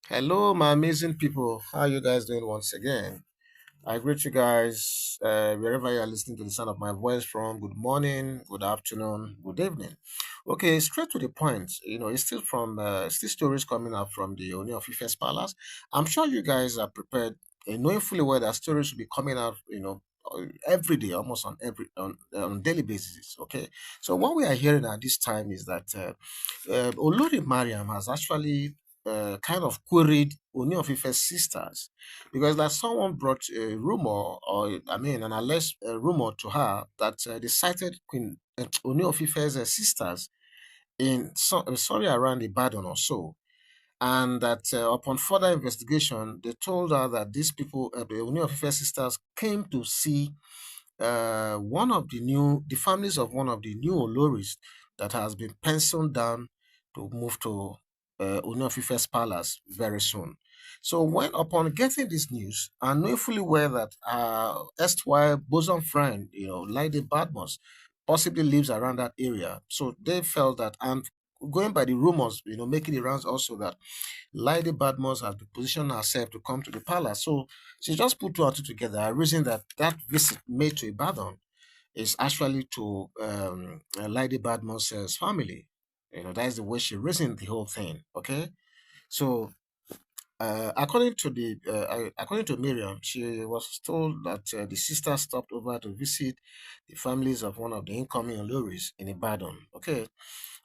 Hello, my amazing people. How are you guys doing once again? I greet you guys wherever you are listening to the sound of my voice from. Good morning, good afternoon, good evening. Okay, straight to the point. It's still still stories coming up from the Ooni of Ife's palace. I'm sure you guys are prepared, knowing fully well that stories will be coming out. Every day, almost on daily basis. Okay, so what we are hearing at this time is that Olori Mariam has actually kind of queried Ooni of Ife's sisters because that someone brought a rumor, or I mean, an alleged rumor to her that they cited Queen Ooni of Ife's sisters sorry, around Ibadan or so, and that upon further investigation, they told her that these people, the Ooni of Ife's sisters, came to see the families of one of the new Oloris that has been penciled down to move to Ooni of Ife's palace very soon. So when upon getting this news, and knowing fully well that erstwhile bosom friend, LAIDE BADMUS, possibly lives around that area, so they felt that, and going by the rumors, making the rounds also that Lady Badmus has positioned herself to come to the palace. So she just put two and two together. A reason that visit made to Ibadan is actually to Lady Badmus's family. That is the way she reasoned the whole thing. Okay, so according to Miriam, she was told that the sister stopped over to visit the families of one of the incoming Oloris in Ibadan. Okay,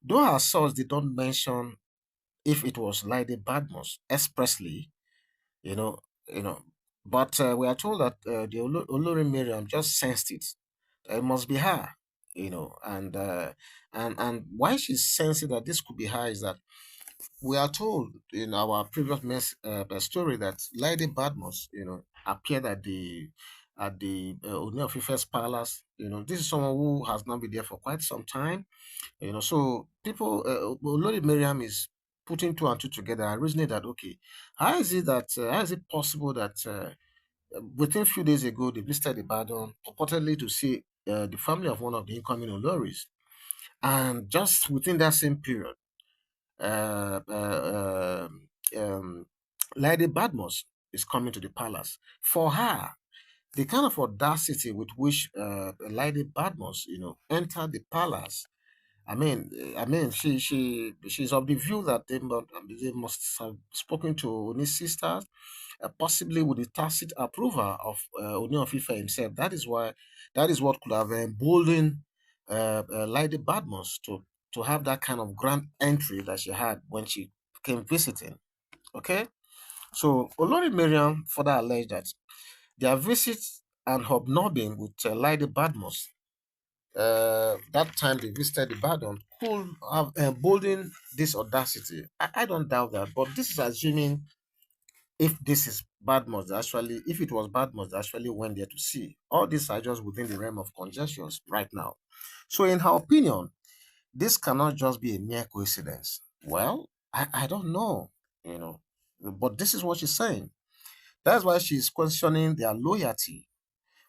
though her source did not mention if it was Lady Badmus expressly, you know, you know. But we are told that the Olori Miriam just sensed it. It must be her, and why she's sensing that this could be her is that we are told in our previous story that Lady Badmus, appeared at the Ooni of Ife's palace. This is someone who has not been there for quite some time. So people, Olori Miriam is putting two and two together and reasoning that okay, how is it possible that within a few days ago they visited Ibadan purportedly to see the family of one of the incoming Oloris, and just within that same period, uh, uh, um, um, Lady Badmus is coming to the palace. For her, the kind of audacity with which Lady Badmus, entered the palace. She's of the view that they must have spoken to Oni's sisters, possibly with the tacit approval of Oni of Ife himself. That is what could have emboldened Lady Badmus to have that kind of grand entry that she had when she came visiting. Okay, so Olori Miriam further alleged that their visit and hobnobbing with Lady Badmus that time they visited Ibadan could have emboldened this audacity. I don't doubt that, but this is assuming if this is Badmus actually, if it was Badmus that actually went there to see. All these are just within the realm of conjectures right now. So, in her opinion, this cannot just be a mere coincidence. Well, I don't know, but this is what she's saying. That's why she's questioning their loyalty,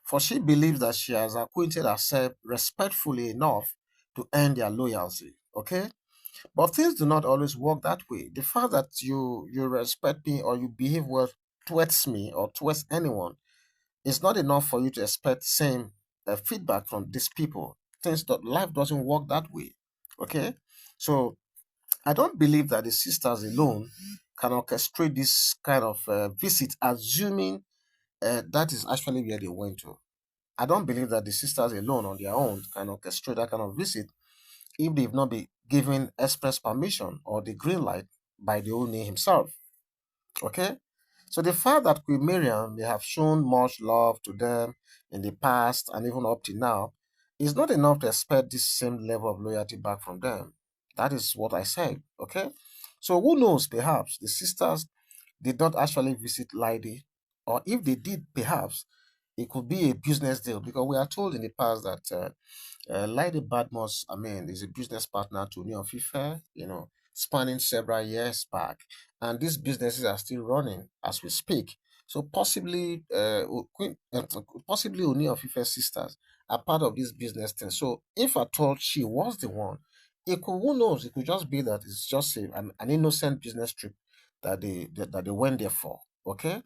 for she believes that she has acquainted herself respectfully enough to earn their loyalty. Okay? But things do not always work that way. The fact that you respect me or you behave well towards me or towards anyone is not enough for you to expect same feedback from these people. Life doesn't work that way. Okay? So I don't believe that the sisters alone can orchestrate this kind of visit, assuming that is actually where they went to. I don't believe that the sisters alone on their own can orchestrate that kind of visit if they've not been given express permission or the green light by the Oni himself. Okay? So the fact that Queen Miriam may have shown much love to them in the past and even up to now is not enough to expect this same level of loyalty back from them. That is what I said. Okay? So who knows, perhaps the sisters did not actually visit Lady, or if they did, perhaps it could be a business deal because we are told in the past that Lady Badmus, is a business partner to Ooni of Ife, spanning several years back, and these businesses are still running as we speak. So possibly Ooni of Ife's sisters are part of this business thing. So if at all she was the one, who knows? It could just be that it's just an innocent business trip that they went there for. Okay.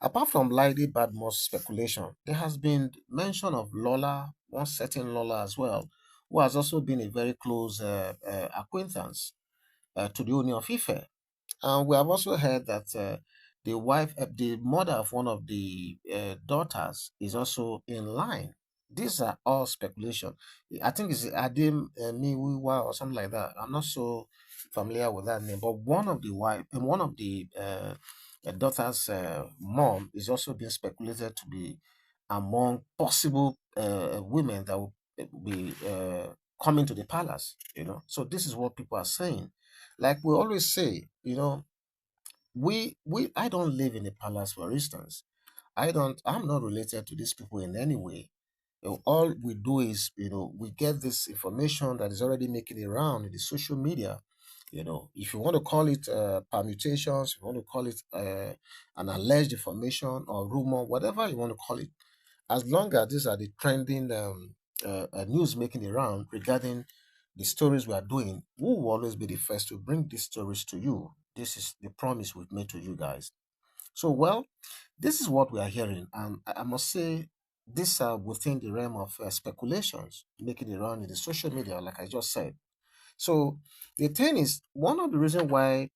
Apart from Lady Badmus speculation, there has been mention of Lola, one certain Lola as well, who has also been a very close acquaintance to the Ooni of Ife. And we have also heard that the mother of one of the daughters is also in line. These are all speculation. I think it's Adim Miwiwa or something like that. I'm not so familiar with that name, but one of the daughter's mom is also being speculated to be among possible women that will be coming to the palace. So this is what people are saying. Like we always say, we I don't live in a palace, for instance. I'm not related to these people in any way. All we do is, we get this information that is already making it around in the social media. If you want to call it permutations, if you want to call it an alleged information or rumor, whatever you want to call it, as long as these are the trending news making it round regarding the stories we are doing, we will always be the first to bring these stories to you. This is the promise we've made to you guys. So, well, this is what we are hearing, and I must say, these are within the realm of speculations making it around in the social media, like I just said. So, the thing is, one of the reasons why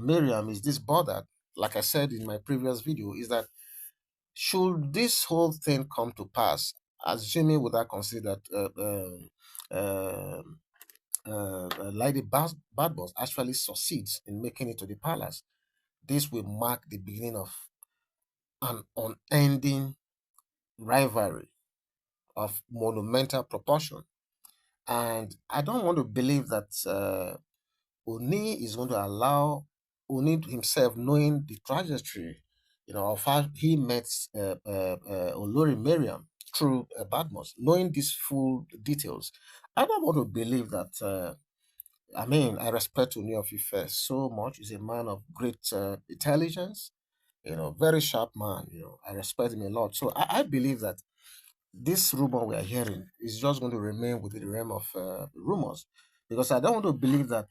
Miriam is this bothered, like I said in my previous video, is that should this whole thing come to pass, assuming without consider that Lady Badboss actually succeeds in making it to the palace, this will mark the beginning of an unending rivalry of monumental proportion. And I don't want to believe that Oni is going to allow Oni himself, knowing the trajectory, of how he met Olori Mariam through Badmos, knowing these full details. I don't want to believe that. I respect Ooni of Ife so much. He's a man of great intelligence, very sharp man. I respect him a lot. So I believe that this rumor we are hearing is just going to remain within the realm of rumors, because I don't want to believe that,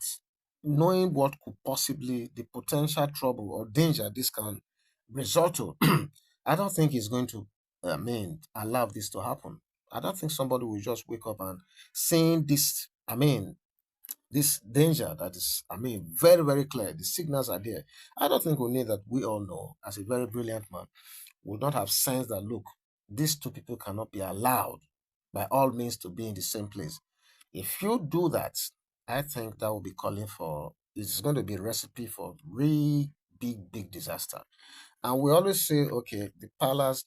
knowing what could possibly the potential trouble or danger this can result to, I don't think he's going to, allow this to happen. I don't think somebody will just wake up and saying this. This danger that is, very, very clear. The signals are there. I don't think we need that. We all know, as a very brilliant man, would not have sense that, look, these two people cannot be allowed by all means to be in the same place. If you do that, I think that will be calling for, it's going to be a recipe for really big, big disaster. And we always say, okay, the palace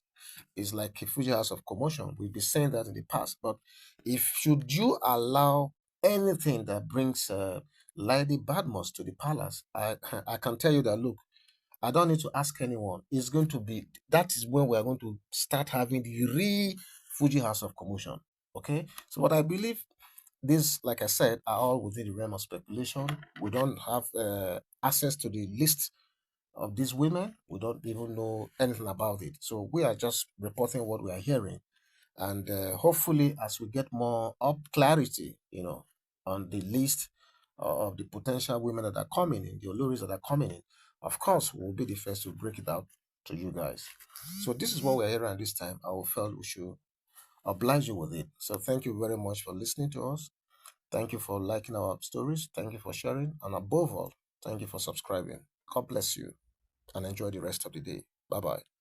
is like a Fuji house of commotion. We've been saying that in the past. But if should you allow anything that brings Lady Badmus to the palace, I can tell you that, look, I don't need to ask anyone. It's going to be, that is when we are going to start having the real Fuji house of commotion. Okay. So what I believe, these, like I said, are all within the realm of speculation. We don't have access to the list of these women. We don't even know anything about it. So we are just reporting what we are hearing. And hopefully, as we get more up clarity, on the list of the potential women that are coming in, the Oloris that are coming in, of course, we'll be the first to break it out to you guys. So this is what we're hearing at this time. I will felt we should oblige you with it. So thank you very much for listening to us. Thank you for liking our stories. Thank you for sharing. And above all, thank you for subscribing. God bless you and enjoy the rest of the day. Bye bye.